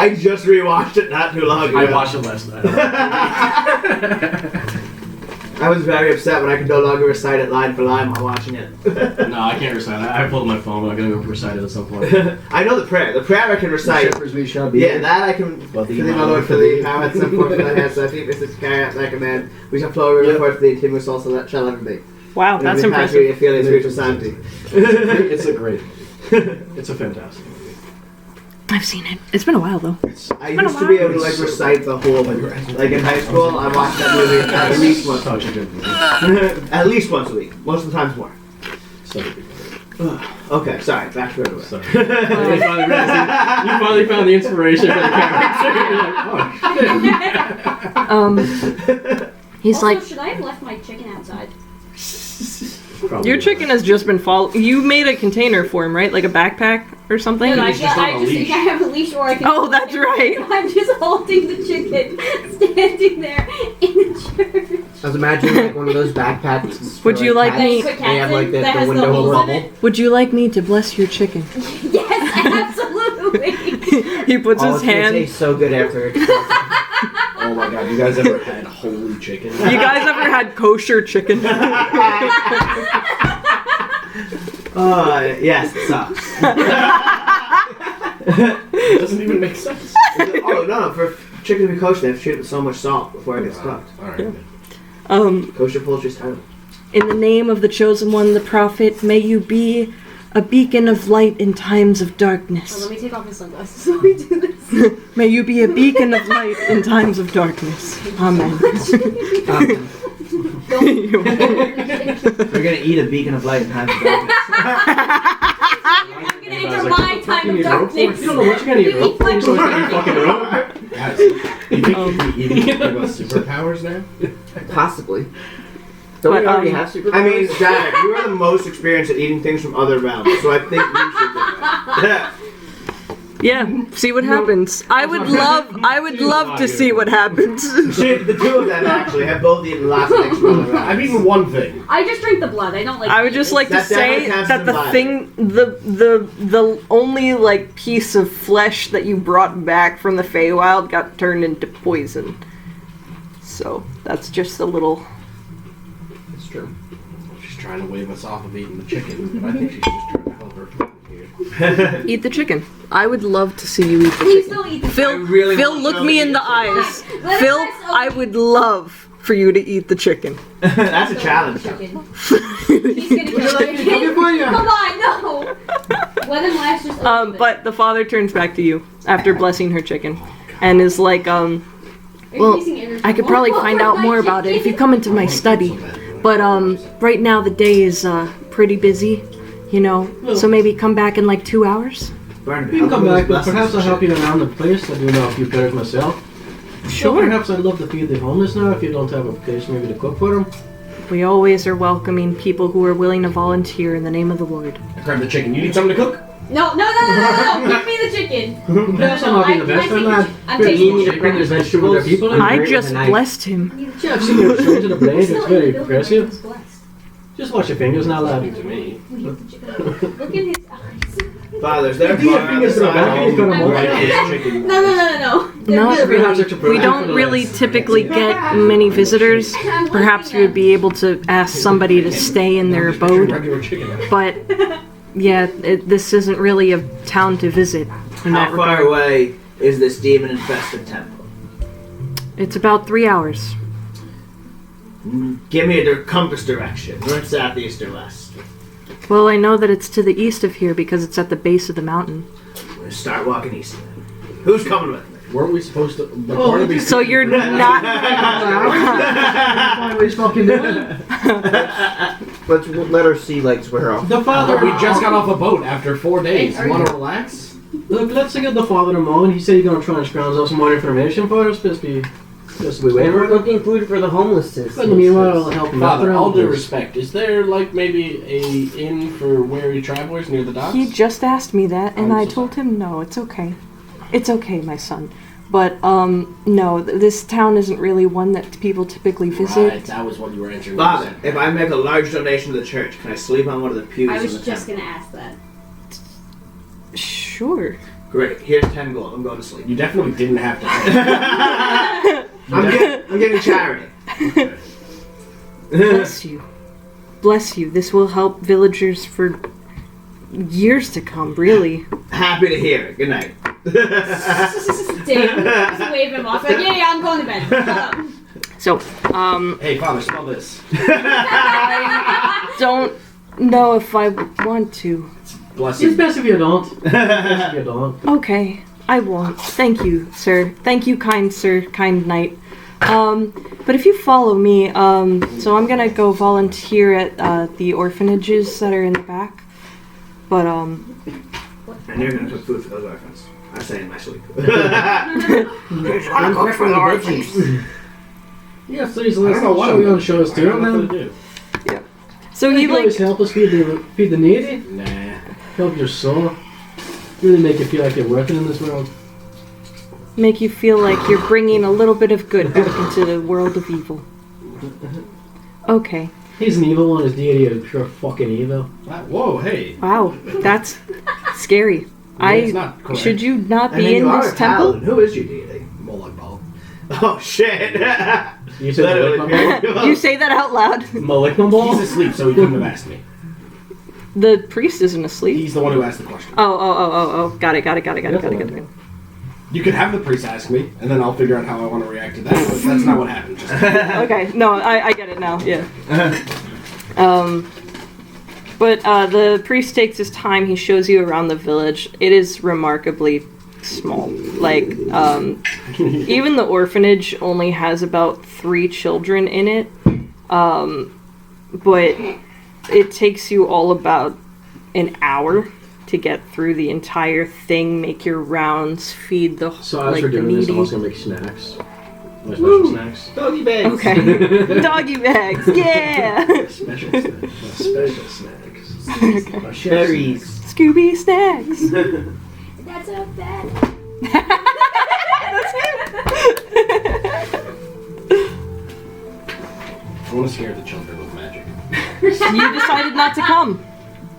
I just rewatched it not too long ago. I watched it last night. I was very upset when I could no longer recite it line for line while watching it. No, I can't recite it. I pulled my phone, but I'm gonna go recite it at some point. I know the prayer. The prayer I can recite. Shepherds we shall be. Yeah, that I can. But Thee, my Lord, for thee, how at some point for thy hands, so I think this is carry out thy command. We shall flow a river forth for thee, and Tim was also that shall ever be. Wow, that's impressive. Your feeling spiritual sanity. It's a great. It's a fantastic movie. I've seen it. It's been a while though. I used to be able to like recite the whole movie. Like in high school, I watched that movie at least once. Such a good movie. At least once a week. Most of the times more. Such a good movie. Okay, sorry. Back to it. Sorry. You finally found the inspiration for the character. You're like, oh shit. He's also, like, should I have left my chicken outside? Probably your chicken has just been You made a container for him, right? Like a backpack or something? No, I he's just on a leash. have a leash or I can. Oh, that's right. I'm just holding the chicken, standing there in the church. I was imagining like one of those backpacks. Would you like cats. me- Quick They have like that the has window holes in bubble. it. Would you like me to bless your chicken? Yes, absolutely. He puts Oh, his it's gonna hand. taste so good after. Oh my god, you guys ever had holy chicken? You guys ever had kosher chicken? Yes, it sucks. It doesn't even make sense. Oh no, for chicken to be kosher, they have to treat it with so much salt before it gets cooked. Alright. Kosher poultry's title. In the name of the chosen one, the prophet, may you be a beacon of light in times of Oh, darkness. let me take off my sunglasses so we do this. May you be a beacon of light in times of darkness. Amen. We're gonna eat a beacon of light in times of darkness. I'm gonna enter my time of darkness. You don't know what you're gonna eat, You rope? eat my You're supposed to eat fucking rope? Guys, you think you can eat about superpowers now? Possibly. Don't But, we already have superpowers? I mean, Jack, you are the most experienced at eating things from other realms, so I think you should do that. Yeah, see what happens. I would love to see what happens. Shit, the two of them actually have both eaten lots of things from other realms. I've eaten one thing. I just drink the blood. I don't like. I would just like to That say definitely counts that as the mine. thing, the only like piece of flesh that you brought back from the Feywild got turned into poison. So that's just a little. It's true. She's trying to wave us off of eating the chicken, but I think she's just trying to help her. Eat the chicken. I would love to see you eat the Please chicken. don't eat the Phil, I really Phil, want to look know me that in you the eat eyes. Let Phil, us- I would love for you to eat the chicken. That's a challenge. Chicken. He's gonna kill the chicken. Come on, no. Let him last just. But the father turns back to you after blessing her chicken, and is like, well, I could probably find out more about it if you come into my study. But right now the day is pretty busy, you know. So maybe come back in like 2 hours. Barnaby, You can come how back, but those perhaps I'll blessings help you around the place. I do know a few players myself. So perhaps I'd love to feed the homeless now if you don't have a place maybe to cook for them. We always are welcoming people who are willing to volunteer in the name of the Lord. I grabbed the chicken. You need something to cook? No. Give me the chicken. Perhaps I'm not being the best friend, lad. I'm But you taking need the to bring there's vegetables. There are people in I there. just blessed him. Yeah, I've seen you straight to the blade. It's very progressive. Blessed. Just wash your fingers now, lad. To me. Look in his eyes. Fathers, their Yeah, bar on the fingers to the side back, he's got a of more- white is chicken. No. Not Perhaps really. it's a We program don't for the really lads. typically get many visitors. Perhaps you would be able to ask somebody to stay in their abode. Regular chicken. But yeah, this isn't really a town to visit in that How far regard. away is this demon-infested temple? It's about 3 hours. Give me a compass direction. North, south, east, or west. Well, I know that it's to the east of here because it's at the base of the mountain. We're gonna start walking east then. Who's coming with me? Weren't we supposed to? Barnaby So you're not. always fucking doing. Let's let her see like swear off. The father. We just got off a boat after 4 days. You want to relax? Look, let's get the father a moment. He said he's gonna try and scrounge up some more information for us. Just be waiting We're for him. looking food for the homeless. But in the meanwhile, I'll help him out. Father, all due There's- respect, is there like maybe a inn for weary travelers near the docks? He just asked me that, and I'm I so told him no, it's okay. It's okay, my son. But, no, this town isn't really one that people typically visit. Right, that was what you were answering. Father, if I make a large donation to the church, can I sleep on one of the pews I in was the just temple? gonna ask that. Sure. Great. Here's 10 gold. I'm going to sleep. You definitely didn't have to. I'm getting charity. Bless you. Bless you. This will help villagers for years to come, really. Happy to hear it. Good night. Damn. Just wave him off. Like, yeah, I'm going to bed. Shut up. So, Hey, Father, smell this. I don't know if I want to. Bless It's you. best if you don't. It's best if you don't. Okay, I won't. Thank you, sir. Thank you, kind sir, kind knight. But if you follow me, so I'm gonna go volunteer at the orphanages that are in the back. But And you're gonna cook food for those orphans. I say in my sleep. I'm quick for the veggies. Yeah, please I don't know what show I'm you on the show us I don't doing, know what man. to do. so You he like always help us feed the needy, Nah. help your soul, really make you feel like you're working in this world. make you feel like you're bringing a little bit of good back into the world of evil. Okay. He's an evil one, his deity is pure fucking evil. Whoa, hey. Wow, that's scary. It's not correct. Should you not And then be in you are this a temple? paladin. Who is your deity? Moloch Ball. Oh shit! You said Literally. Malignant Ball? You say that out loud. Malignant Ball? He's asleep, so he couldn't have asked me. The priest isn't asleep. He's the one who asked the question. Oh. Got it. You could have the priest ask me, and then I'll figure out how I want to react to that, but that's not what happened. Just Okay, no, I get it now, yeah. But the priest takes his time, he shows you around the village. It is remarkably small. Like, even the orphanage only has about 3 children in it. But it takes you all about an hour to get through the entire thing, make your rounds, feed the So as like we're the doing this, I'm needy. also gonna make snacks. My special snacks. Doggy bags. Okay. Doggy bags, yeah! Special snacks. Special snacks. My chef Berries. Scooby snacks! That's a bad. I want to scare the children with magic. You decided not to come.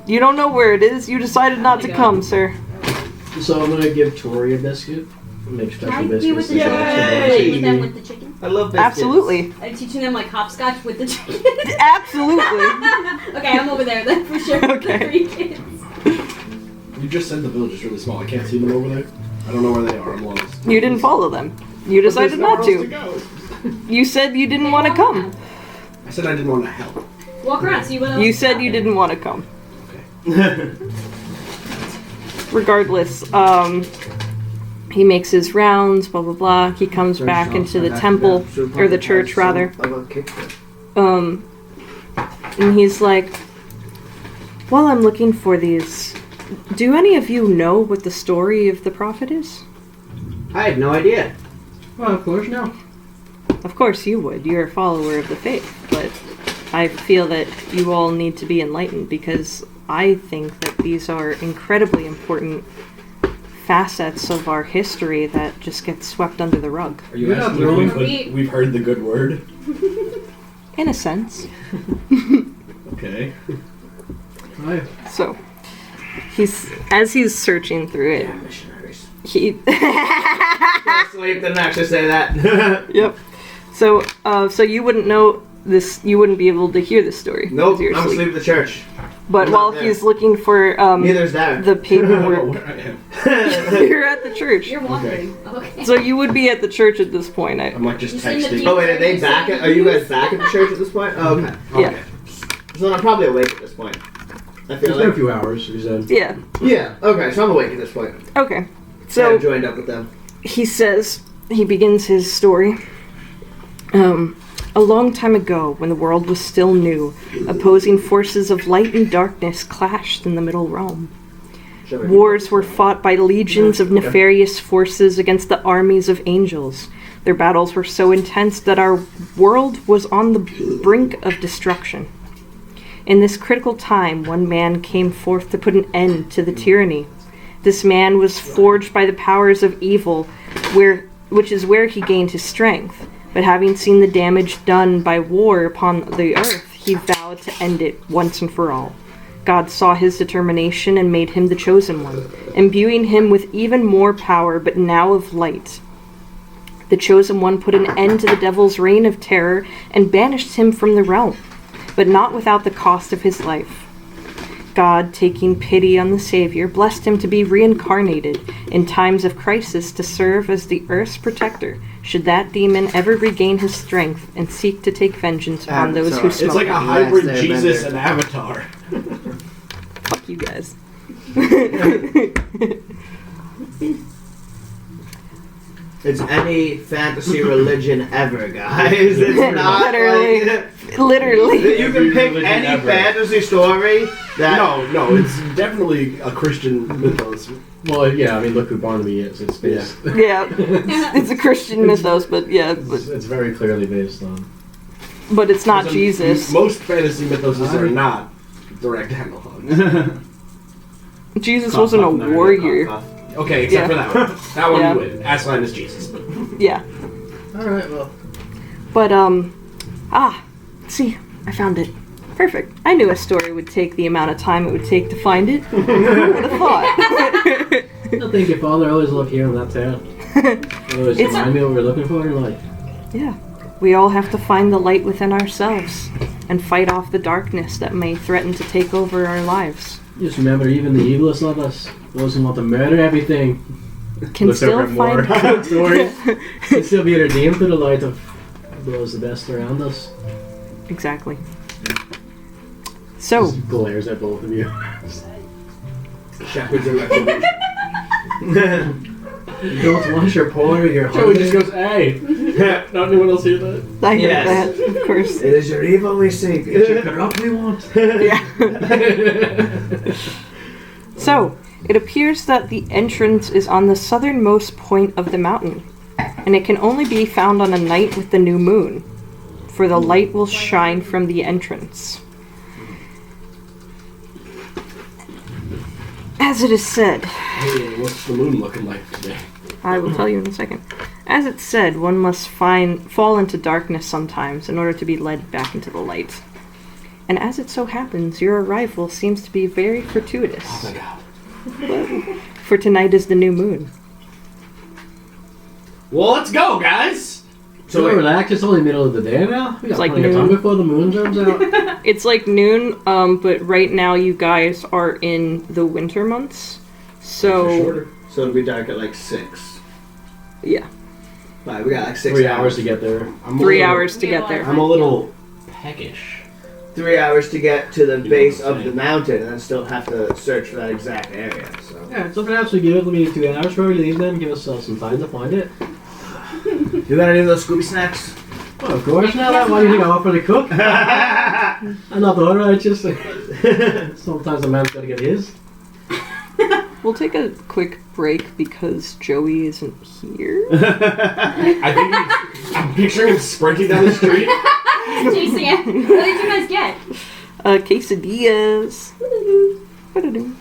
You don't know where it is. You decided not to come, sir. snacks. So I'm gonna give Tori a biscuit. Make special Can I be biscuits. with the to children? show Can I to play Yay! with them with the chicken? I love biscuits. Absolutely. I'm teaching them like hopscotch with the chicken. Absolutely. Okay, I'm over there then for sure. Okay. The 3 kids. You just said the village is really small. I can't see them over there. I don't know where they are. I'm lost. You didn't follow them. You But there's decided nowhere not else to. go. You said you didn't want to come. I said I didn't want to help. Walk around, see what else You is said you happening. didn't want to come. Regardless, he makes his rounds, blah blah blah. He comes back into the temple, or the church rather. And he's like, while I'm looking for these, do any of you know what the story of the prophet is? I have no idea. Well, of course, no. Of course you would. You're a follower of the faith, but I feel that you all need to be enlightened because I think that these are incredibly important facets of our history that just get swept under the rug. Are you You're not asking wrong. if we've heard the good word? In a sense. Okay. Hi. So, as he's searching through it, Missionaries. he Sleep didn't actually say that. Yep. So you wouldn't know this. You wouldn't be able to hear this story. Nope, because you're I'm asleep. asleep at the church. But I'm while not there. he's looking for Neither's there. the I don't know paperwork, where I am. you're at the church. You're wandering. Okay. So you would be at the church at this point. I'm like just You send the texting. people- Oh wait, are they back? Are you guys back at the church at this point? Oh, okay. Yeah. Okay. So I'm probably awake at this point. I feel It's been a like. few hours, he said. Yeah. Yeah. Okay, so I'm awake at this point. Okay. So So I've joined up with them. he says he begins his story. A long time ago, when the world was still new, opposing forces of light and darkness clashed in the middle realm. Wars were fought by legions of nefarious forces against the armies of angels. Their battles were so intense that our world was on the brink of destruction. In this critical time, one man came forth to put an end to the tyranny. This man was forged by the powers of evil, which is where he gained his strength. But having seen the damage done by war upon the earth, he vowed to end it once and for all. God saw his determination and made him the chosen one, imbuing him with even more power, but now of light. The chosen one put an end to the devil's reign of terror and banished him from the realm, but not without the cost of his life. God, taking pity on the Savior, blessed him to be reincarnated in times of crisis to serve as the Earth's protector, should that demon ever regain his strength and seek to take vengeance upon those who smoke. It's like a him. hybrid Last Jesus Airbender. and Avatar. Fuck you guys. It's any fantasy religion ever, guys. It's not Literally. like Literally. you can pick Religion any ever. fantasy story that. No, it's definitely a Christian mythos. Well, yeah, I mean, look who Barnaby is. It's based. Yeah. It's a Christian mythos, but yeah, It's very clearly based on. but it's not So Jesus. Most fantasy mythoses are not direct analogs. Jesus wasn't a warrior. Okay, except for that one. That one Yeah. you win. Aslan is Jesus. Yeah. Alright, well. But, see, I found it. Perfect. I knew a story would take the amount of time it would take to find it. Who would have thought? No, thank you, Father. I always love hearing that tale. You always It's- remind me what we're looking for in life. Yeah. We all have to find the light within ourselves and fight off the darkness that may threaten to take over our lives. Just remember, even the evilest of us, those who want to murder everything, Can looks still over more find stories, can still be redeemed through the light of those the best around us. Exactly. So, Just glares at both of you. Shepherds of Retribution. You don't want your poor, you're Joey just goes, hey. Not anyone else hear that? I hear Yes. that, of course. It is your evil we seek. It's your corrupt we want. Yeah. So, it appears that the entrance is on the southernmost point of the mountain, and it can only be found on a night with the new moon, for the light will shine from the entrance. As it is said, Hey, what's the moon looking like today? I will tell you in a second. As it's said, one must fall into darkness sometimes in order to be led back into the light. And as it so happens, your arrival seems to be very fortuitous. Oh my god. For tonight is the new moon. Well, let's go, guys! So relax, it's only middle of the day now. We got It's like plenty of time noon. before the moon comes out. It's like noon, but right now you guys are in the winter months. So, Shorter. So it'll be dark at like 6. yeah, Right, we got like 6 3 hours to get there. I'm a 3 little- hours to get there. I'm a little peckish. 3 hours to get to the You know base what I'm of the saying. mountain and then still have to search for that exact area. So Yeah, so perhaps we give it maybe 2 hours before we leave then, give us some time to find it. you got any of those Scooby snacks? Well, of course, now that why do you think I offer to cook? I'm not the righteous. Sometimes a man's gotta get his. We'll take a quick break because Joey isn't here. I think I'm picturing him sprinting down the street. Chasing it. What did you guys get? Quesadillas. Ba-da-doo.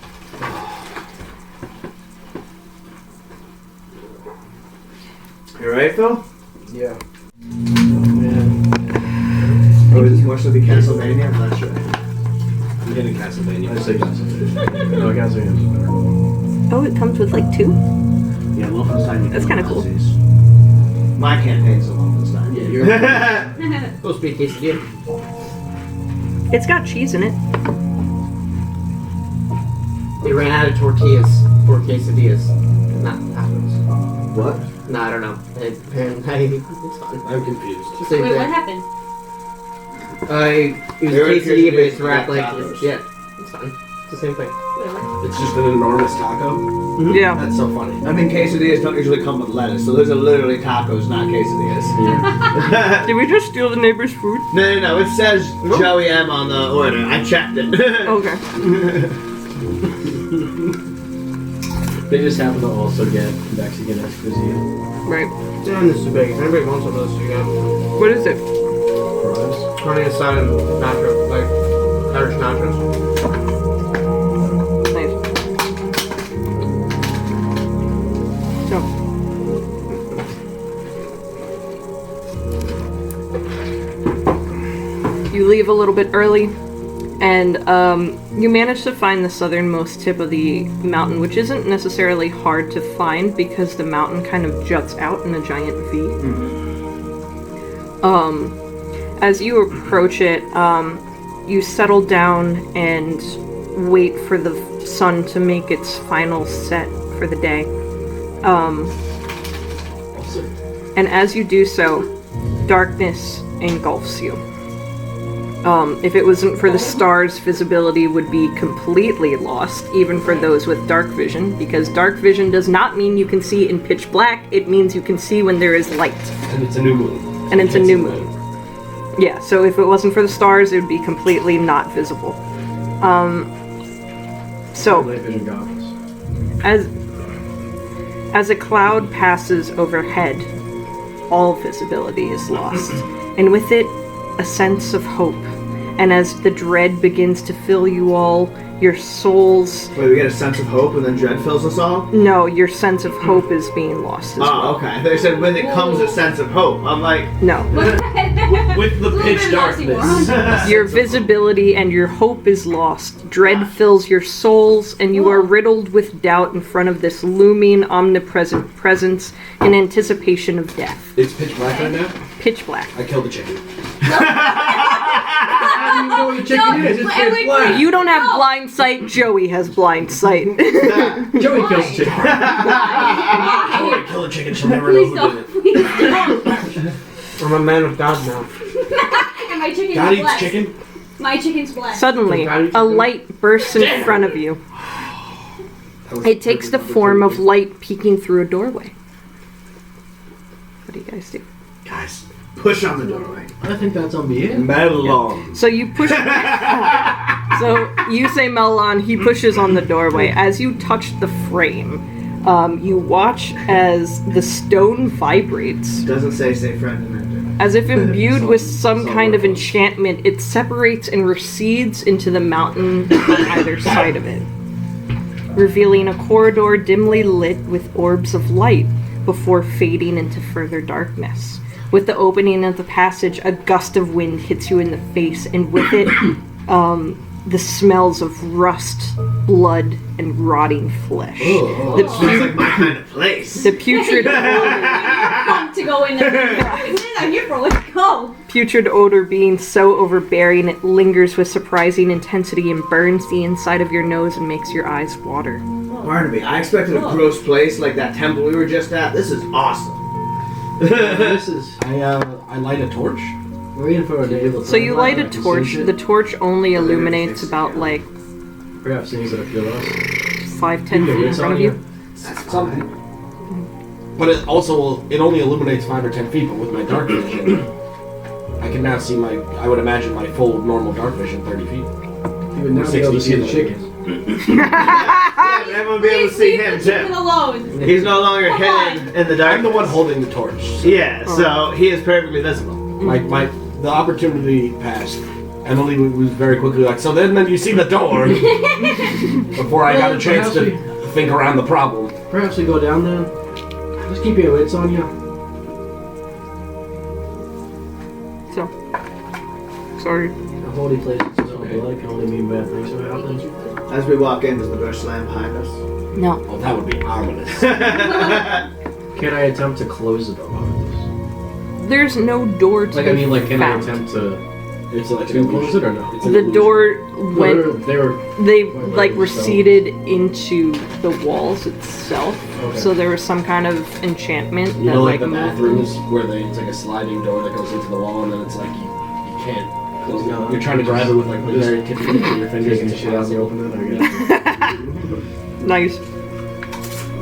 You alright, Phil? Yeah. Or is it more so the Castlevania? I'm not sure. I'm getting Castlevania. I say Castlevania. No, Castlevania's better. Oh, it comes with like 2? Yeah, Wolfenstein. That's kinda cool. My campaign's a Wolfenstein. Yeah, you're Supposed to be a quesadilla. It's got cheese in it. They ran out of tortillas for quesadillas. Not tacos. What? No, I don't know. Apparently, it's fine. I'm confused. Same Wait, what thing. happened? It was There a are quesadilla, but it's quesadillas wrapped with like tacos. yeah. It's fine. It's the same thing. Wait, what? It's just an enormous taco. Yeah. That's so funny. I mean, quesadillas don't usually come with lettuce, so those are literally tacos, not quesadillas. Did we just steal the neighbor's food? No, it says Joey M on the order. I checked it. Okay. They just happen to also get Mexican cuisine. Right. Damn, this is big. If anybody wants some of this, you got What is it? Fries. carne asada and nacho, like Irish nachos. Nice. So. You leave a little bit early. And you manage to find the southernmost tip of the mountain, which isn't necessarily hard to find because the mountain kind of juts out in a giant V. As you approach it, you settle down and wait for the sun to make its final set for the day. And as you do so, darkness engulfs you. If it wasn't for the stars, visibility would be completely lost, even for those with dark vision, because dark vision does not mean you can see in pitch black, it means you can see when there is light. And it's a new moon. And it's a new moon. Yeah, so if it wasn't for the stars, it would be completely not visible. So, Night vision goggles. as a cloud passes overhead, all visibility is lost, and with it, a sense of hope. And as the dread begins to fill you all, your souls... Wait, we get a sense of hope and then dread fills us all? No, your sense of hope is being lost as well. Oh, okay. They said when it comes a sense of hope. I'm like... No. With the pitch darkness. Your visibility and your hope is lost. Dread fills your souls, and you are riddled with doubt in front of this looming, omnipresent presence in anticipation of death. It's pitch black right now? Pitch black. I killed the chicken. How do you know what the chicken is? It's pitch black. You don't have blind sight, Joey has blind sight. Joey kills the chicken. Joey, kill the chicken, she'll never know Please who don't. did it. Please don't. I'm a man of God now. And my chicken God is eats blessed. chicken? My chicken's blessed. Suddenly, a light bursts in front of you. It takes the form of light peeking through a doorway. What do you guys do? Guys, push on the doorway. I think that's on me. Melon. So you push. So you say Melon, he pushes on the doorway. As you touch the frame, you watch as the stone vibrates. Doesn't say friend in there. As if imbued with some kind of enchantment, it separates and recedes into the mountain on either side of it, revealing a corridor dimly lit with orbs of light before fading into further darkness. With the opening of the passage, a gust of wind hits you in the face, and with it, the smells of rust, blood, and rotting flesh. That sounds like my kind of place. The putrid Pumped to go in there. I'm here for. Let's go. putrid odor being so overbearing, it lingers with surprising intensity and burns the inside of your nose and makes your eyes water. Barnaby, I expected a gross place like that temple we were just at. This is awesome. This is. I light a torch. We're waiting for a day. So you light a torch. The torch only illuminates about like Perhaps things that kill us. 5-10 feet in front of you. That's Something. But it only illuminates 5 or 10 feet, but with my dark vision, I can now see I would imagine my full normal dark vision 30 feet. You would now be able to see the chicken. Yeah, but everyone will be able to see him Chicken too. alone. He's no longer hidden in the dark. I'm the one holding the torch. So Yeah, so he is perfectly visible. the opportunity passed. Emily was very quickly like, so then you see the door. Before I got a chance to think around the problem. Perhaps we go down then. Just keep your wits on you. So, sorry. A holy place is okay. Blood can only mean bad things to happen. As we walk in, does the door slam behind us? No. Oh, that would be ominous. Can I attempt to close the door behind us? There's no door to Like, be I mean, like, can I found. attempt to It's like close it or no? It's an The illusion. door went. They were They like receded into the walls itself. Okay. So there was some kind of enchantment You that know, like the moved. bathrooms where it's like a sliding door that goes into the wall, and then it's like you can't close it. No. You're trying to grab it with like the Just very tip of your fingers. taking the shit out and you open it, I guess. Nice.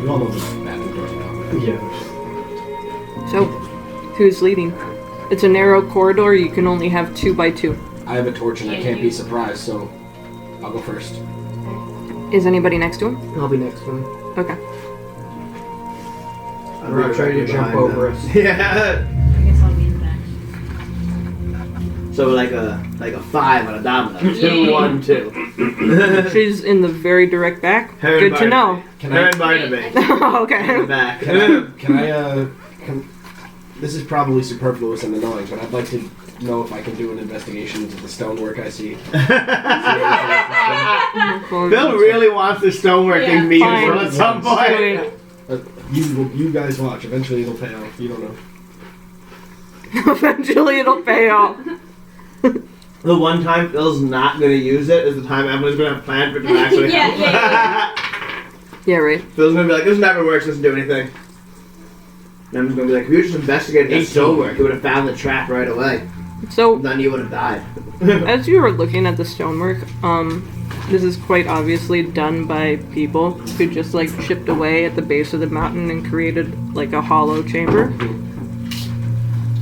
You all know the bathroom doors now. Yeah. So, who's leading? It's a narrow corridor. You can only have 2 by 2. I have a torch and I can't be surprised, so I'll go first. Is anybody next to him? I'll be next one. Okay. We're not trying to jump over us. Yeah. I guess I'll be in the back. So like a 5 on a domino. 2, Yeah. 1, 2. She's in the very direct back. Her and Good to know. Barnaby. Her and Barnaby. In the Okay. back. Can I this is probably superfluous and annoying, but I'd like to know if I can do an investigation into the stonework I see. Bill really wants the stoneworking meter Fine. at some point. You guys watch. Eventually it'll pay off. You don't know. Eventually it'll pay off. The one time Phil's not going to use it is the time Emily's going to have planned for it to actually Yeah, help. Yeah, right. Phil's going to be like, this never works, doesn't do anything. And Emily's going to be like, if you just investigated that stonework, you would have found the trap right away. So, Then you would have died. as you were looking at the stonework, this is quite obviously done by people who just like chipped away at the base of the mountain and created like a hollow chamber.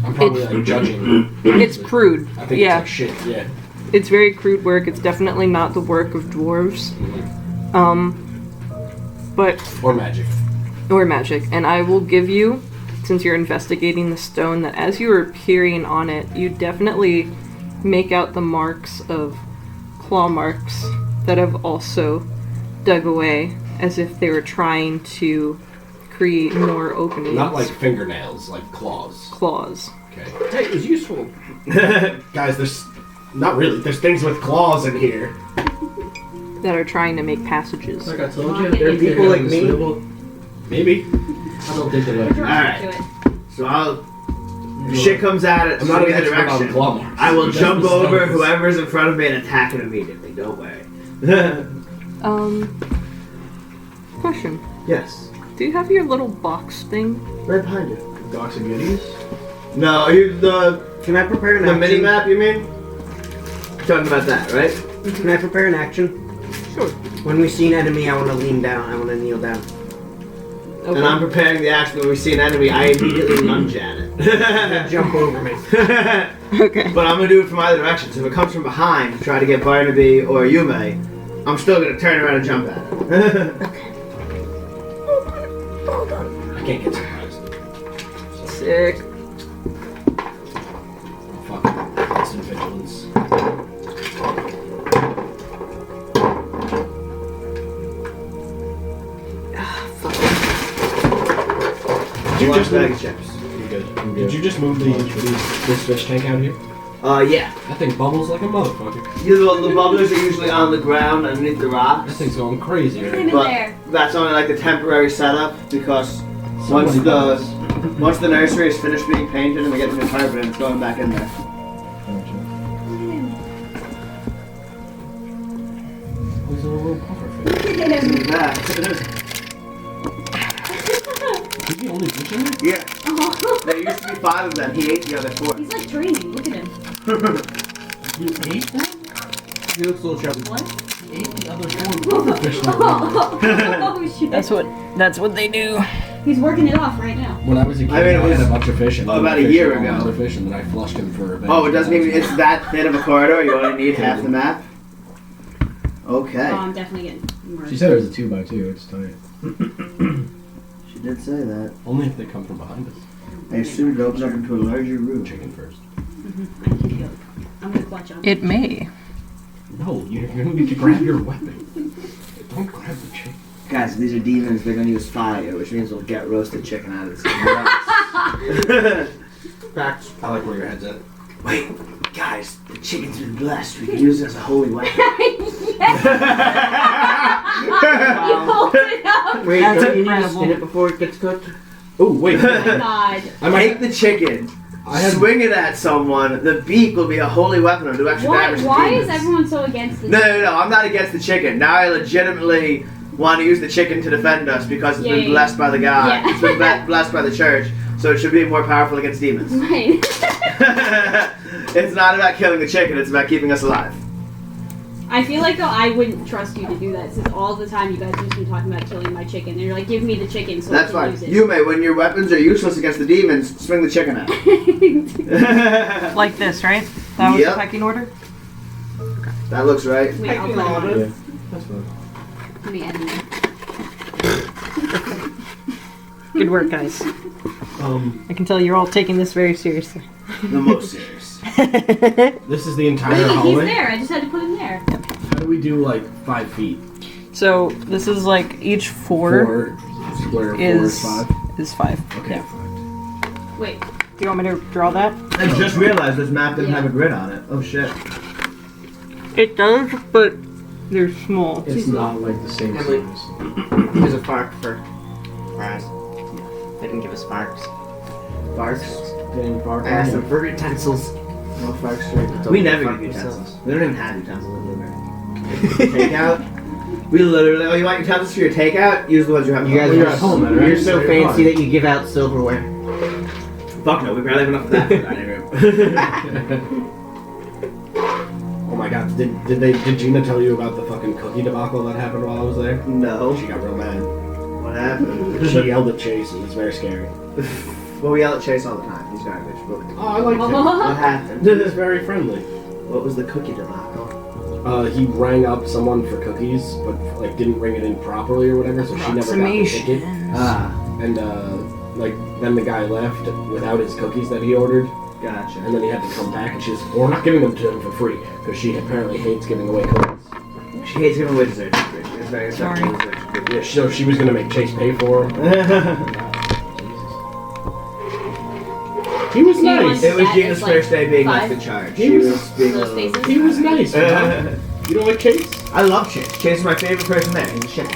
I'm probably like judging. It's crude. I think Yeah, it's like shit. Yeah. it's very crude work. It's definitely not the work of dwarves. But Or magic. or magic. And I will give you, since you're investigating the stone, that as you were peering on it, you definitely make out the marks of claw marks that have also dug away as if they were trying to create more openings. Not like fingernails, like claws. claws. Okay. Hey, it was useful. Guys, there's not really. There's things with claws in here. That are trying to make passages. Like I told you, there are people like me. Maybe. I don't think they We're would. drawing Alright. to it. So if shit comes at it, I'm not swing an the expert on direction. claw marks. I will Just jump the over stones. whoever's in front of me and attack it immediately. Don't worry. Question. Yes. Do you have your little box thing? Right behind you. Docs and goodies. No, Can I prepare an the action? mini map. You mean? Talking about that, right? Can I prepare an action? Sure. When we see an enemy, I want to lean down. I want to kneel down. Okay. And I'm preparing the action when we see an enemy. I immediately lunge at it. Jump over me. Okay. But I'm gonna do it from either direction. So if it comes from behind, try to get Barnaby or Yume, I'm still gonna turn around and jump at it. I can't get surprised. Sick. Fuck. Instant vigilance. Did you just bag move? of chips. You good? Did you just move this fish tank out here? Yeah. That thing bubbles like a motherfucker. The bubblers are usually on the ground underneath the That rocks. thing's going crazy Put right him in But there. that's only like the temporary setup because Somebody once the nursery is finished being painted and we get the new carpet, it's going back in there. He's a little puffer fish. Put him. That. Is he the only fish in there? Yeah. Oh. There used to be 5 of them. He ate the other 4. He's like dreaming. Look at him. You ate that? He looks a little chubby. What? You ate the other 4 puffer fish. Oh shit. That's what they do. He's working it off right now. When I was a kid, I mean, it I had was a bunch of fish and about a fish year and ago. other fish, and then I flushed him for revenge. Oh, it doesn't even. It's that thin of a corridor. You only need half the map. Okay. Oh, I'm definitely getting murdered. She said it was a 2x2. It's tight. She did say that. Only if they come from behind us. I assumed it opens up into a larger room. Chicken first. I can feel it. I'm gonna clutch on. It may. No, you're gonna need to grab your weapon. Don't grab the chicken. Guys, these are demons. They're gonna use fire, which means we'll get roasted chicken out of this. Facts. I like where your head's at. Wait, guys, the chicken's been blessed. We can use it as a holy weapon. You hold it up. Wait, That's don't you need to incredible. spin it before it gets cooked? Oh wait. Oh my god. I might. Take the chicken, I had. swing it at someone. The beak will be a holy weapon and do extra Why, damage to why demons. is everyone so against this? No, I'm not against the chicken. Now I legitimately want to use the chicken to defend us because it's been Yay. blessed by the God. Yeah. It's been blessed by the church, so it should be more powerful against demons. Right. It's not about killing the chicken, it's about keeping us alive. I feel like though I wouldn't trust you to do that since all the time you guys used to be talking about killing my chicken. And you're like, give me the chicken so That's I fine. can use it. Yume, when your weapons are useless against the demons, swing the chicken at them. Like this, right? That was Yep. the pecking order? That looks right. Wait, I'll put it on. Yeah. That's fine. Let me end it. Good work, guys. I can tell you're all taking this very seriously. The most serious. This is the entire Wait, he's hallway. there. I just had to put him there. How do we do like 5 feet? So this is like each four Square. 4 is is 5. is 5. Okay. Yeah. Wait. you want me to draw that? I just realized this map didn't have a grid on it. Oh shit. It does, but they're small. It's not like the same Emily. size. There's a fark for fries. They didn't give us farks. Farks. Getting far. I asked them for utensils. No farks straight. We never Fuck get yourself. utensils. We don't even have utensils in Blueberry. Takeout. We literally. Oh, you want utensils for your takeout? Use the ones you have. You guys Well, you're are at home then, right? You're so So you're fancy fine. that you give out silverware. Fuck no. We barely have enough of that for the dining room. Oh my god, did Gina tell you about the fucking cookie debacle that happened while I was there? No. She got real mad. What happened? She yelled at Chase, and it's very scary. Well, we yell at Chase all the time. He's garbage. But Oh, I like him. what happened? He's very friendly. What was the cookie debacle? He rang up someone for cookies, but like didn't ring it in properly or whatever, so she never got the ticket. Ah, And like then the guy left without his cookies that he ordered, gotcha. and then he had to come back, and she's we're not giving them to him for free because she apparently hates giving away cookies. She hates giving away desserts. It's very Sorry. acceptable. Yeah, so she was gonna make Chase pay for them. He was Do you want- nice. It was That Gina's is like first day being left 5 in charge. He She was- was being a those little... faces? He was nice. Man. You don't like Chase? I love Chase. Chase is my favorite person there. He's a shit.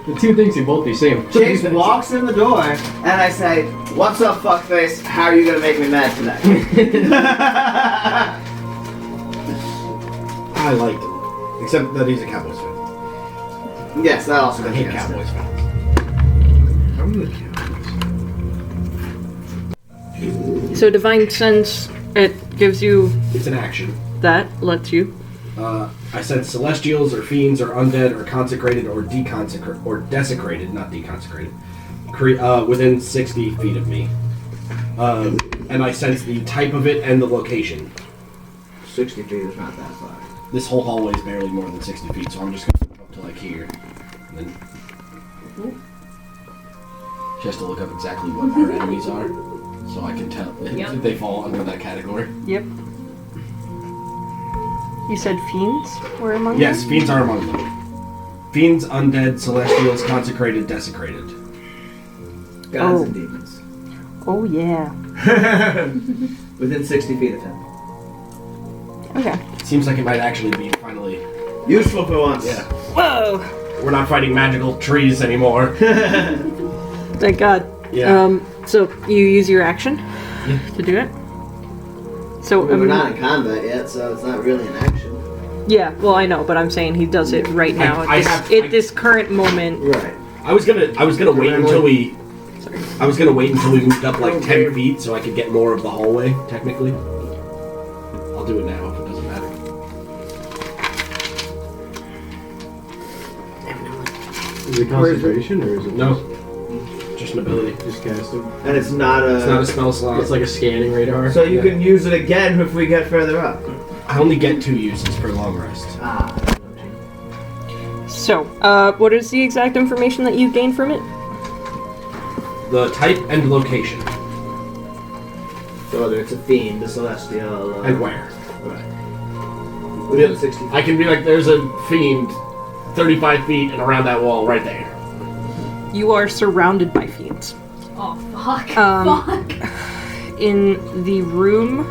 The two things you both be same. Chase walks in the door, and I say, "What's up, fuckface? How are you gonna make me mad today?" I liked him, except that he's a Cowboys fan. Yes, that also I goes hate against Cowboys it. fans. So divine sense, it gives you It's an action. that, lets you. I said celestials or fiends or undead or consecrated or deconsecrated or desecrated, not deconsecrated, within 60 feet of me. And I sense the type of it and the location. 60 feet is not that far. This whole hallway is barely more than 60 feet, so I'm just gonna move up to like here. And then she has to look up exactly what our enemies are, so I can tell Yep. if they fall under that category. Yep. You said fiends were among Yes, them? fiends are among them. Fiends, undead, celestials, consecrated, desecrated. Gods Oh. and demons. Oh yeah. Within 60 feet of him. Okay. Seems like it might actually be finally. Useful for once. Yeah. Whoa! We're not fighting magical trees anymore. Thank God. Yeah. So you use your action to do it? So We're not in combat yet, so it's not really an action. yeah, well I know, but I'm saying he does it right now I at, this, have- at I- this current moment. Right. I was gonna wait until we. I was gonna wait until we moved up like 10 feet so I could get more of the hallway. Technically, I'll do it now if it doesn't matter. Is it concentration or is it No, just an ability. just casting? And it's not a... It's not a spell slot. It's like a scanning radar. So you can use it again if we get further up. I only get 2 uses per long rest. Ah. So, what is the exact information that you gain from it? The type and location So whether it's a fiend, a celestial... and where. Right. Within 60 feet. I can be like, there's a fiend 35 feet and around that wall right there. You are surrounded by fiends. Oh, fuck. Um, Fuck. In the room,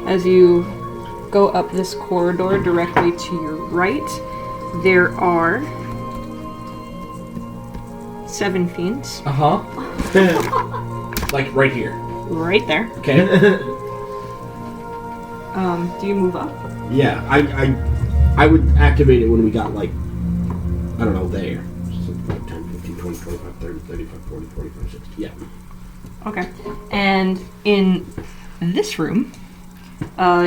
as you go up this corridor directly to your right, there are 7 fiends Uh huh. Like right here. right there. Okay. Do you move up? Yeah, I would activate it when we got like, I don't know, there. So 5, 10, 15, 20, 25, 30, 35, 40, 45, 60. Yeah. Okay. And in this room,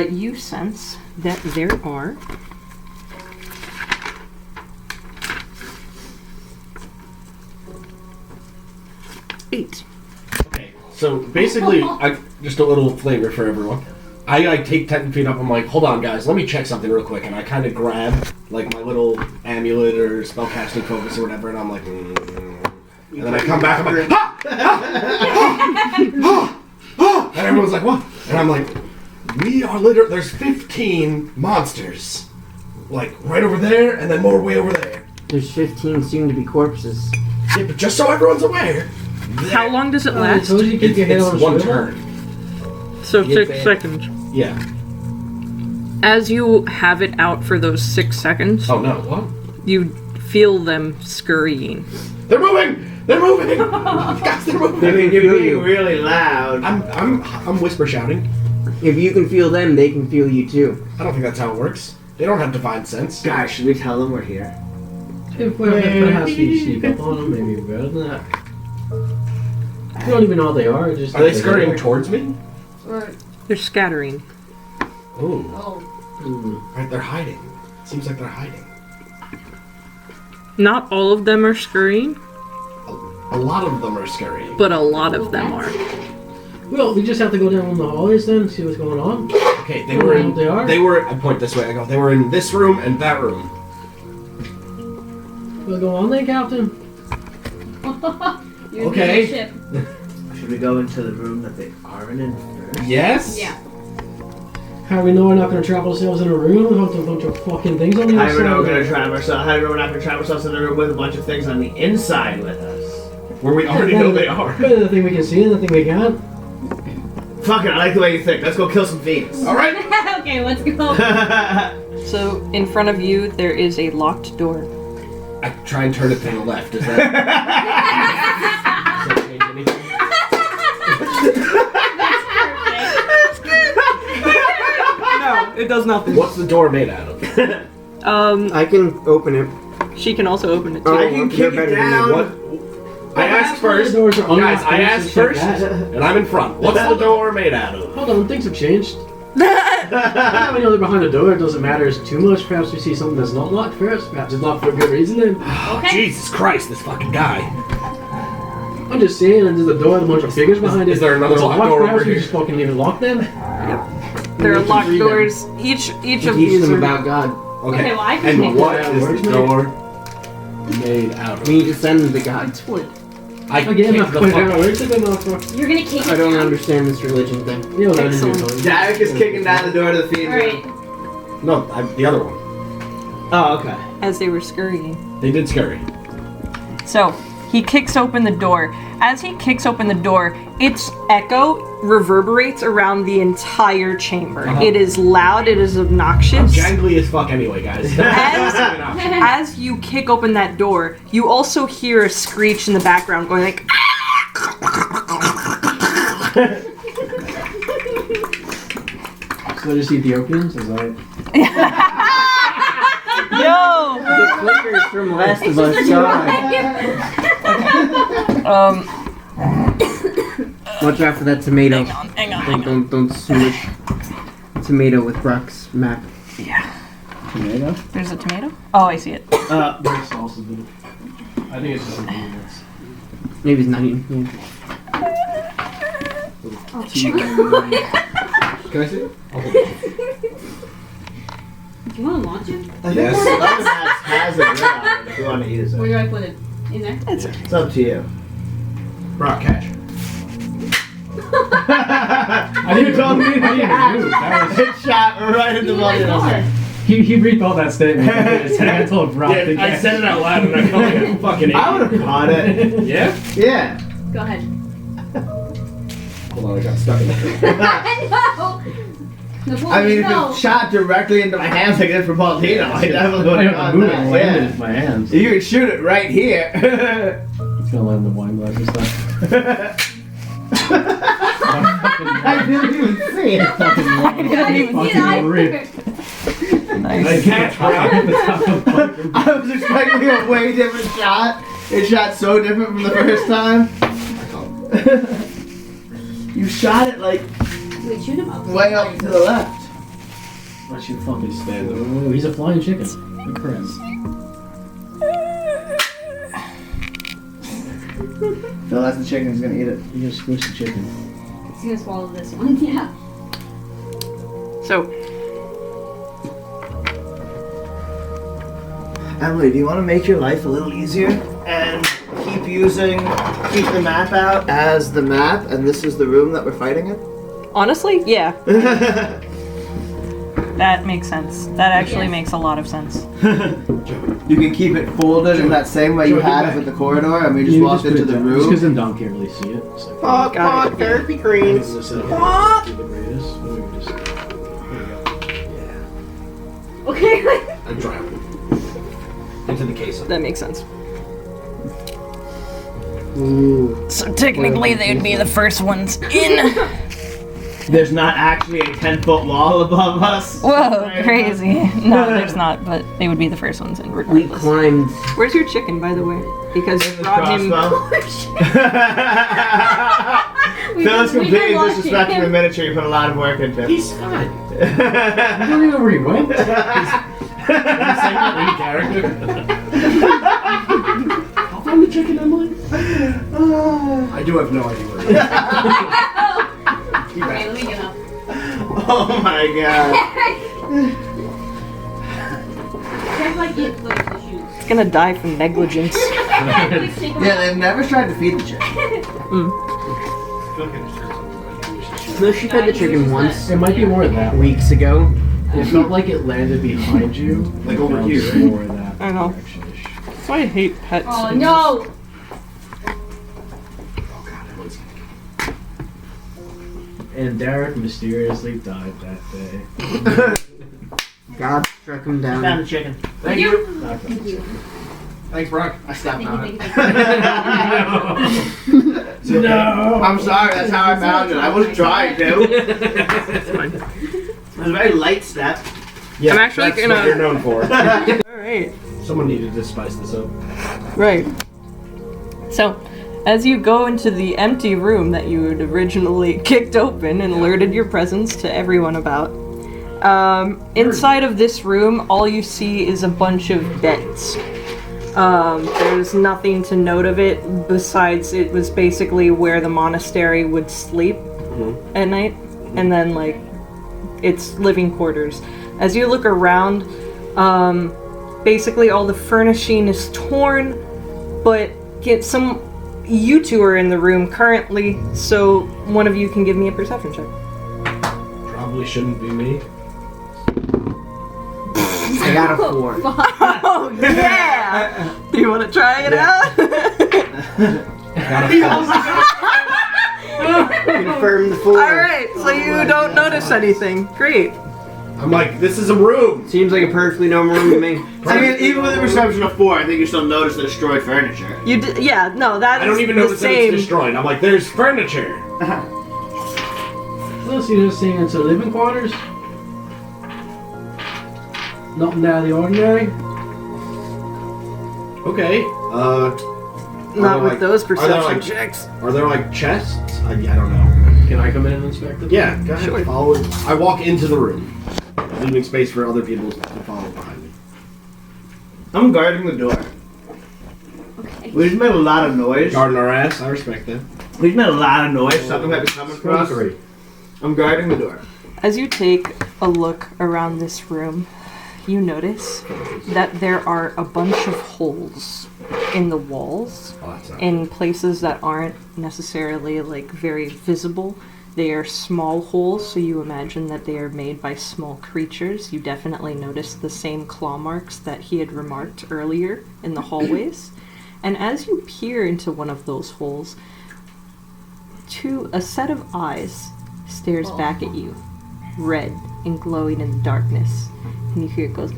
you sense that there are 8. Okay. So basically, just a little flavor for everyone. I take 10 feet up. I'm like, hold on, guys, let me check something real quick. And I kind of grab like my little amulet or spellcasting focus or whatever, and I'm like, and then I come back. I'm like, ha! And everyone's like, what? And I'm like, we are literally, there's 15 monsters. Like, right over there, and then more way over there. There's 15 soon to be corpses. Yeah, but just so everyone's aware, How long does it I last? told you keep your head on It's a one swivel. turn. So You 6 fail. seconds. Yeah. As you have it out for those 6 seconds, Oh no, what? you feel them scurrying. They're moving! They're moving! Guys, they're I moving! mean, you're feel being you. really loud. I'm whisper shouting. If you can feel them, they can feel you too. I don't think that's how it works. They don't have divine sense. Guys, should we tell them we're here? If we have to sneak up on them, maybe better than that. You don't even know what they are. Just Are they scurrying towards me? Or They're scattering. Ooh. oh, Right, they're hiding. Seems like they're hiding. Not all of them are scurrying, A lot of them are scurrying. but a lot of them are. Well, we just have to go down the hallways then and see what's going on. Okay, they were in. They are? They were. I point this way. I go. They were in this room and that room. What's going on then, Captain? you're Okay. the ship. Should we go into the room that they are in first? Yes. Yeah. How do we know we're not going to trap ourselves in a room with a bunch of fucking things on the How do we outside? know we're gonna trap ourselves? How do we know we're not gonna trap ourselves in a room with a bunch of things on the inside with us? Where we already know they are. Better the thing we can see and the thing we can't. Fuck it, I like the way you think. Let's go kill some fiends. All right. Okay, let's go. So in front of you, there is a locked door. I try and turn it to the left. Does that? Does that change anything? No, it does nothing. What's the door made out of? I can open it. She can also open it too. Oh, I can they're kick better it than me. down. What? I asked first. The doors are Guys, unlocked, I things asked and shit first, like that. and I'm in front. What's the door made out of? Hold on, things have changed. Now we know they're behind the door, it doesn't matter too much. Perhaps we see something that's not locked first. Perhaps it's locked for a good reason then. Okay. Jesus Christ, this fucking guy. I'm just saying, and there's a door with a bunch of figures behind it. Is there another It's locked locked, door perhaps over we here? just fucking leave it locked then. There are locked Read them. doors. Each of Teach these them are about God. Okay, well, I can And take what that is works, the mate. door made out of? We need to send them to God. It's wood. I Again, kicked I'm the quite fuck- aware to them motherfucker. You're gonna kick it I don't down. understand this religion thing. You know, that Excellent. is Derek is kicking down the door to the fiend Alright. room. No, the other one. Oh, okay. as they were scurrying. They did scurry. So he kicks open the door. As he kicks open the door, its echo reverberates around the entire chamber. It is loud. It is I'm obnoxious. jangly as fuck anyway, guys. As you kick open that door, you also hear a screech in the background going like. So just Ethiopians? Is that Yo! The clickers from Last of Us died. Watch out for that tomato. Hang on. Don't smush tomato with Brock's map. tomato? There's a tomato? Oh, I see it. There's salsa, dude. I think it's just ingredients. Maybe it's not even. Yeah. Can I see it? Do you want to launch it? Yes. Lemon has a grid on it if you want to eat Where it. do I put it? In there? It's up to you. Brock, catch. I didn't told me to I didn't catch. move. That was, It shot right in the Oh my body. God. he recalled that statement. I told Brock to I catch. said it out loud and I felt like a fucking idiot. I would have caught it. Yeah? Yeah. Go ahead. Hold on, I got stuck in the tree. No! I Napoleon, mean, if no! it shot directly into my hands like it did for Paulino, I definitely would I have have caught to move it that. and land it Yeah. with my hands. You could shoot it right here. It's gonna land in the wine glass and stuff. I didn't even see it. I didn't even see Fucking it rip. either. I catch Brock at the top of the bunker. I was expecting a way different shot. It shot so different from the first time. You shot it like Wait, shoot him up. way up to the left. Why should fucking stand there? Oh, he's a flying chicken. Good for him. Phil, that's the chicken. He's gonna eat it. You just squish the chicken. He's gonna swallow this one. Yeah. So, Emily, do you want to make your life a little easier and keep the map out as the map, and this is the room that we're fighting in? honestly, yeah. That makes sense. That actually makes a lot of sense. You can keep it folded in that same way you had it with the corridor, and we just walked into the Just room. because then Dom can't really see it. It's like, Fuck, therapy greens. What? Okay. I drown. Into the case. That makes sense. Ooh. So technically, they'd be the first ones in. There's not actually a 10-foot wall above us. Whoa, crazy. No, there's not, but they would be the first ones in We regardless. climbed. Where's your chicken, by the way? Because you brought him. Phil is completely watching disrespecting the him. miniature you put a lot of work into. He's fine. I don't know where he went. He's like my lead character. I'll find the chicken, Emily. I do have no idea where it is. Okay, let me get up. Oh my god. Check like it close the shoes. It's gonna die from negligence. Like, take 'em Yeah, out. they've never tried to feed the chicken. No, she fed the chicken once. It might be more of that. Weeks ago. It felt like it landed behind you. Like over Around here, right? More of that I know. direction-ish. That's why I hate pets. Oh no! And Derek mysteriously died that day. God struck him down. Found the chicken. Thank you. Thanks, Brock. I stepped on it. No. I'm sorry, that's how I found it. I wasn't trying to. It was a very light step. Yeah, I'm actually that's gonna- what you're known for. Alright. Someone needed to spice this up. Right. So, as you go into the empty room that you had originally kicked open and alerted your presence to everyone about, inside of this room, all you see is a bunch of beds. There's nothing to note of it besides it was basically where the monastery would sleep at night, and then like its living quarters. As you look around, basically all the furnishing is torn, but you two are in the room currently, so one of you can give me a perception check. Probably shouldn't be me. I got a 4. Oh yeah! Do you want to try it out? Confirm the 4. All right, so you don't notice anything. Great. I'm like, this is a room. Seems like a perfectly normal room to me. I mean, even with a perception of 4, I think you still notice the destroyed furniture. You yeah, no, that I is don't even the notice that it's same. destroyed. I'm like, there's furniture. So you're just seeing into living quarters? Nothing out of the ordinary? Okay. Not with like- those are there, perception like- checks. Are there like chests? I don't know. Can I come in and inspect it? Yeah, go ahead. Sure. I walk into the room, leaving space for other people to follow behind me. I'm guarding the door. Okay. We just made a lot of noise. Guarding our ass. I respect that. We just made a lot of noise. Something might be coming for us. Three. I'm guarding the door. As you take a look around this room, you notice that there are a bunch of holes in the walls Oh, that's not in places that aren't necessarily like very visible. They are small holes, so you imagine that they are made by small creatures. You definitely notice the same claw marks that he had remarked earlier in the hallways. And as you peer into one of those holes, a set of eyes stares back at you, red and glowing in the darkness. And you hear it goes,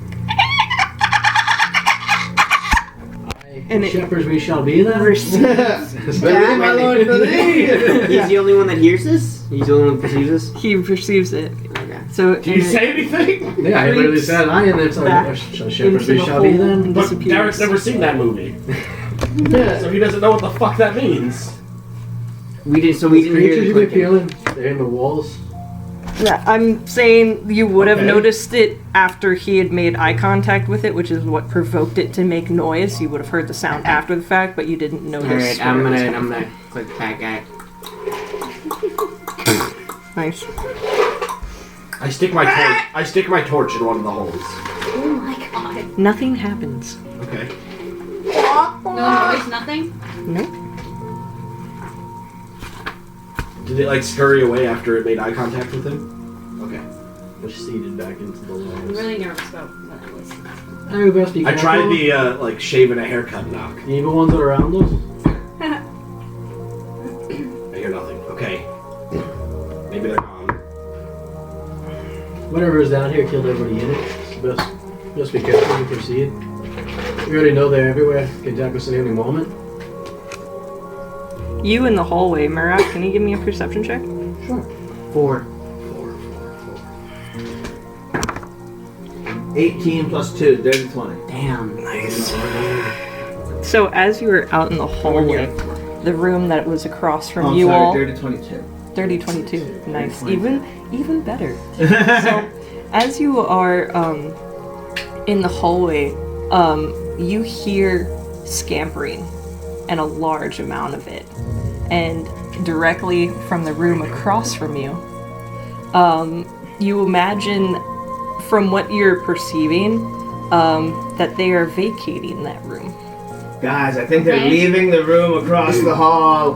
And it- shepherds we shall be then? Believe my Lord, believe. He's the only one that hears this? He's the only one that perceives this? he perceives it. Okay. So Do you say anything? Yeah, I literally Creeps said, I am the back shepherds into we the shall be hole then. and But disappears. Derek's never seen that movie. Yeah, so he doesn't know what the fuck that means. We didn't These hear creatures the you've been clicking. feeling, they're in the walls. Yeah, I'm saying you would have Okay. noticed it after he had made eye contact with it, which is what provoked it to make noise. You would have heard the sound after the fact, but you didn't notice. Alright, where I'm it was gonna coming click that guy. from. Nice. I stick my torch in one of the holes. Oh my god. Nothing happens. Okay. No noise, nothing? Nope. Did it like scurry away after it made eye contact with him? Okay. proceeded back into the I'm lines. really nervous about what I'm listening to. Hey, we best be I tried careful. the like shaving a haircut knock. The evil ones that are around us. I hear nothing. Okay. Maybe they're gone. Whatever is down here killed everybody in it. So best be careful when you proceed. We already know they're everywhere. Can attack us at any moment. You in the hallway, Murat, can you give me a perception check? Sure. 4. 18 plus 2, there's a 20. Damn. Nice. So as you were out in the hallway, the room that was across from I'm you sorry, all, 30 22. 3022. Nice. Even better. So as you are in the hallway, you hear scampering, and a large amount of it. And directly from the room across from you, you imagine, from what you're perceiving, that they are vacating that room. Guys, I think they're Okay. leaving the room across the hall.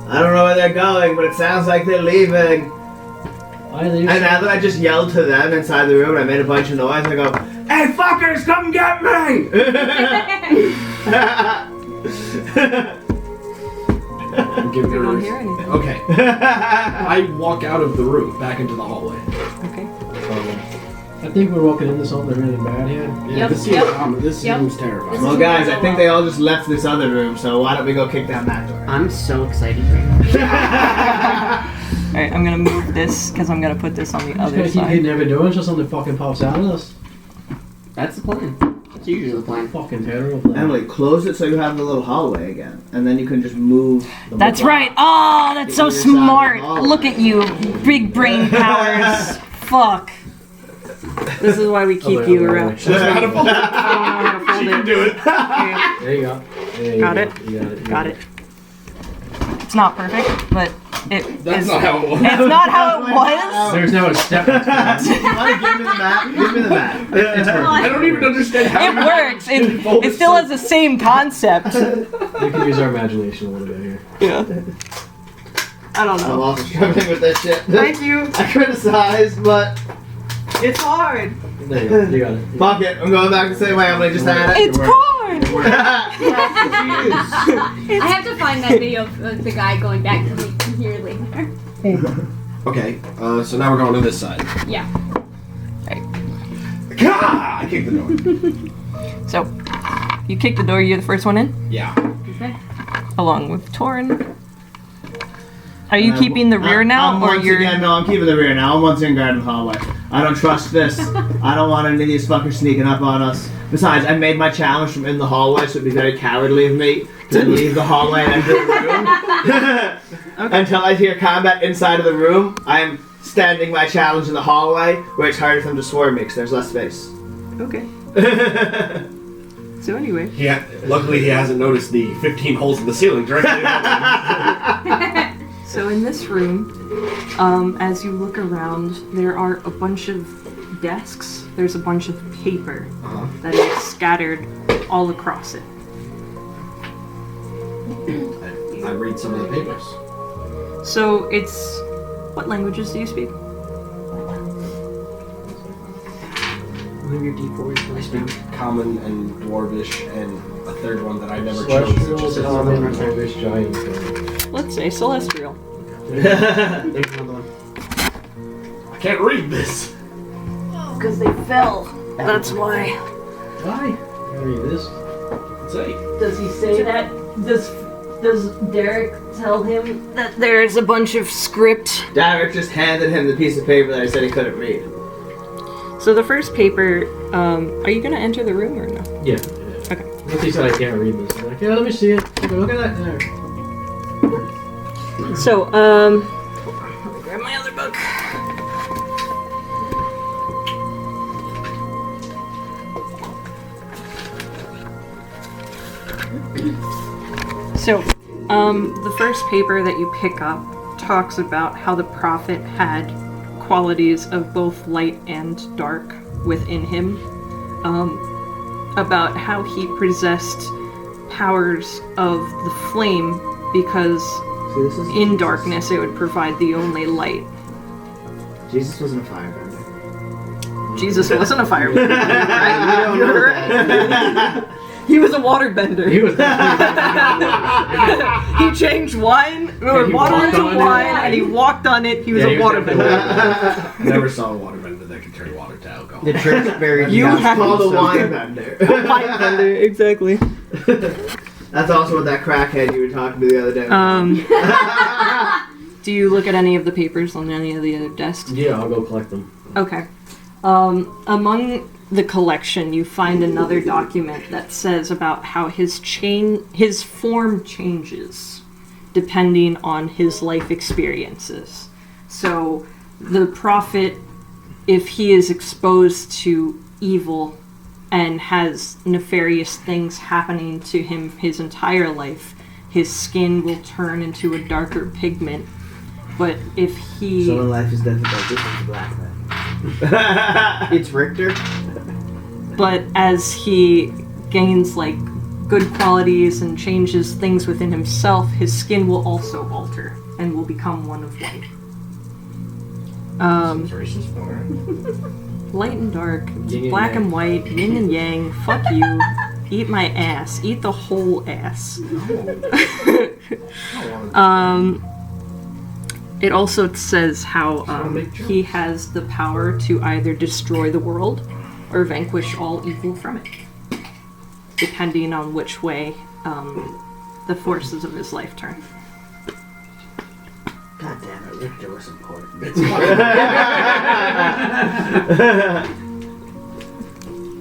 I don't know where they're going, but it sounds like they're leaving. Why are they And now that I just yelled to them inside the room and I made a bunch of noise, I go, "Hey fuckers, come get me!" I'm giving You her don't a- hear anything. Okay. I walk out of the room, back into the hallway. Okay. I think we're walking into something really bad here. Yeah, Yep, this seems, yep. this Yep. seems terrifying. Well, guys, I think they all just left this other room, so why don't we go kick down that door? I'm so excited right now. Alright, I'm gonna move this because I'm gonna put this on the Just other gonna keep side. hitting every door until something fucking pops out of us. That's the plan. That's usually the plan. Fucking terrible. Emily, close it so you have the little hallway again, and then you can just move. The That's block. right. Oh, that's so Get inside the smart. hallway. Look at you, big brain powers. Fuck. This is why we keep you around. She doesn't know how to fold it. I don't know how to fold She can it. do it. Okay, There you go. There you Got go. it? You got it. You got it. It's not perfect, but it That's is. not how it was. It's not how it was. There's now a step. You wanna give me the map? Give me the map. It's I don't even understand how It works. It still has the same concept. We can use our imagination a little bit here. Yeah. I don't I'm know. also struggling with this shit. Thank you. I criticize, but It's hard. There you go. You got it. fuck it. I'm going back the same way Emily just had it. It's hard. I have to find that video of the guy going back to the here later. Okay, so now we're going to this side. Yeah. Gah! I kicked the door. So, you kick the door. You're the first one in, Yeah. Okay. along with Torin. Are you keeping the rear now, I'm or once you're? Again, no, I'm keeping the rear now. I'm once again guarding the hallway. I don't trust this. I don't want any of these fuckers sneaking up on us. Besides, I made my challenge from in the hallway, so it'd be very cowardly of me to leave the hallway and enter the room. Until I hear combat inside of the room, I'm standing my challenge in the hallway, where it's harder for them to swarm me because there's less space. Okay. So anyway, Yeah. Luckily, he hasn't noticed the 15 holes in the ceiling directly. so in this room, as you look around, there are a bunch of desks. There's a bunch of paper that is scattered all across it. I read some of the papers. So it's. What languages do you speak? One of your D4s I goes speak down. Common and Dwarvish and a third one that I never chose. Celestial, It just says common, something. Elvish, giant. Let's say Celestial. There's another one. I can't read this. Because they fell. That's why. Why? Gotta read this. Say. Does he say that? Does Derek tell him that there's a bunch of script? Derek just handed him the piece of paper that I said he couldn't read. So the first paper, are you gonna enter the room or no? Yeah. Okay. Once he said I can't read this, I'm like, yeah, let me see it. Look at that there. So, let me grab my other book. So, the first paper that you pick up talks about how the prophet had qualities of both light and dark within him. About how he possessed powers of the flame because See, this is in darkness it would provide the only light. Jesus wasn't a firebender. Jesus wasn't a firebender. I You heard? He was a waterbender. He was He changed wine or he water walked into on it. wine, and he walked on it. He was Yeah, a he was definitely waterbender. Never saw a waterbender that could turn water to alcohol. The church buried You That's have called a to- wine bender. Winebender, exactly. That's also what that crackhead you were talking to the other day. Do you look at any of the papers on any of the other desks? Yeah, I'll go collect them. Okay. Among the collection, you find another document that says about how his form changes depending on his life experiences. So, the prophet, if he is exposed to evil and has nefarious things happening to him his entire life, his skin will turn into a darker pigment. But if he... So when life is difficult, this is the black man. It's Richter. But as he gains like good qualities and changes things within himself, his skin will also alter and will become one of white. Seems racist, but alright. Light and dark, Yin and black yang. and white, yin and yang. Fuck you. Eat my ass. Eat the whole ass. It also says how he has the power to either destroy the world or vanquish all evil from it, depending on which way the forces of his life turn. God damn it, Richter was important.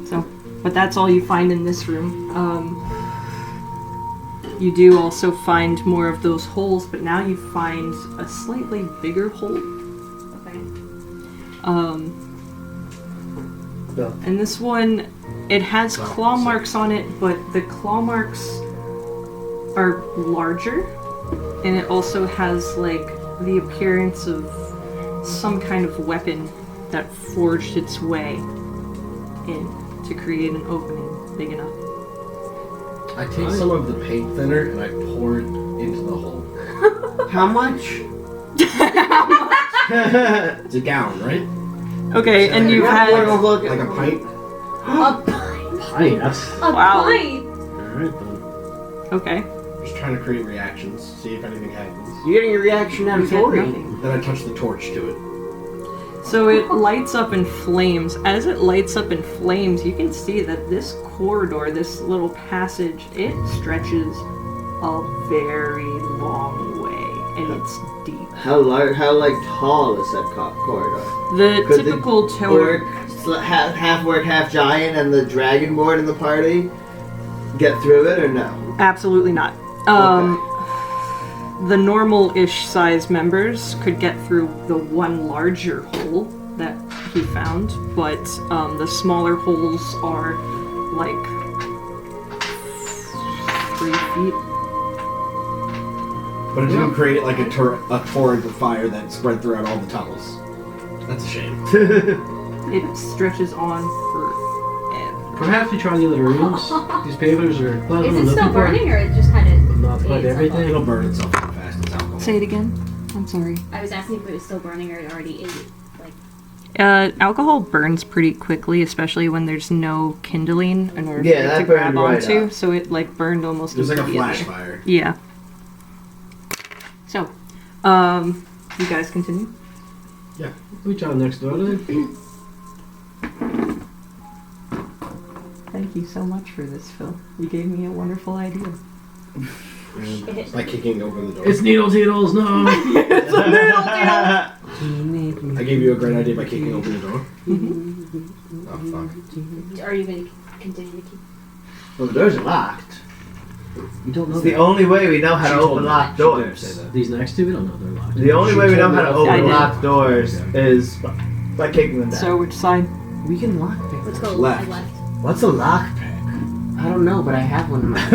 So, but that's all you find in this room. You do also find more of those holes, but now you find a slightly bigger hole. Okay. And this one, it has claw marks on it, but the claw marks are larger, and it also has like the appearance of some kind of weapon that forged its way in to create an opening big enough. I take some of the paint thinner and I pour it into the hole. How much? It's a gallon, right? Okay, and you've had Like a pint? A pint. Hey, that's A Wow. pint. alright then. okay. Just trying to create reactions, see if anything happens. You're getting a reaction out You of get Tori. nothing. Then I touch the torch to it. So it lights up in flames. As it lights up in flames, you can see that this corridor, this little passage, it stretches a very long way, and it's deep. How tall is that corridor? The Could the typical tower. half orc, half giant, and the dragonborn in the party get through it, or no? Absolutely not. The normal-ish size members could get through the one larger hole that he found, but the smaller holes are like 3 feet. But it didn't create it like a torrent of fire that spread throughout all the tunnels. That's a shame. It stretches on forever. Perhaps we try the other rooms. These papers are Is it still burning or it just kind of? Not quite everything. It'll burn itself pretty fast. It's alcohol. Say it again. I'm sorry. I was asking if it was still burning or it already ate. Like, Alcohol burns pretty quickly, especially when there's no kindling in order Yeah, for it that to grab burned right onto. up. So it like burned almost It was like a immediately. flash fire. Yeah. So, you guys continue. We try next door then. Thank you so much for this, Phil. You gave me a wonderful idea. It's like kicking open the door. It's Needle Teetles, no! I gave you a great idea by kicking open the door. Oh fuck. are you going to continue to keep? Well, the doors are locked. You don't know It's the that. only way we know how She to told open me. locked She did say doors. that. These next two, we don't know they're locked. The only She way we know told how me to that. open I did. locked doors Okay. is by kicking them down. So, which side? We can lock pick. Let's go Left. left. What's a lockpick? I don't know, but I have one in my. Me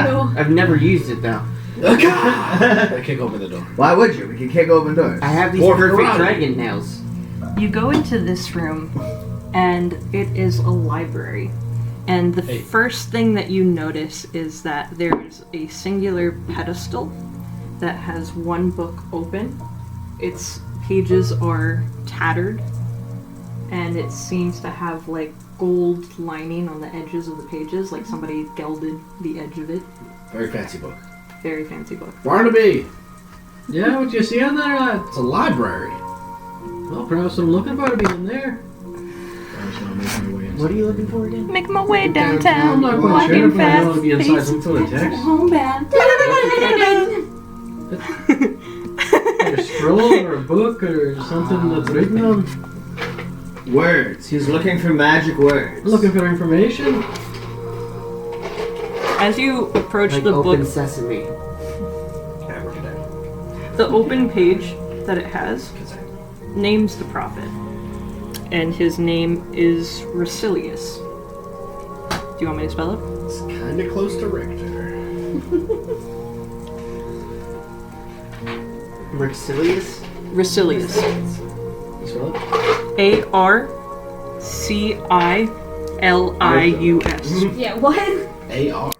too. I've never used it though. I kick open the door. Why would you? We can kick open doors. I have these Or perfect karate. dragon nails. You go into this room, and it is a library. And the Hey. first thing that you notice is that there's a singular pedestal that has one book open. Its pages are tattered, and it seems to have like gold lining on the edges of the pages, like somebody gilded the edge of it. Very fancy book. Very fancy book. Barnaby! Yeah, what you see on there, lad? It's a library. Well, perhaps what I'm looking for to be in there. What are you looking for again? Making my way I'm downtown, not quite walking sure if I fast. want to be inside some sort of text. Home band. Like a scroll or a book or something that's written on. Words. He's looking for magic words. Looking for information. As you approach Like the open book, sesame. the open page that it has names the prophet, and his name is Rasilius. Do you want me to spell it? It's kind of close to Richter. Mercilius? Rasilius. You spell it? ARCILIUS. Yeah, what? A-R.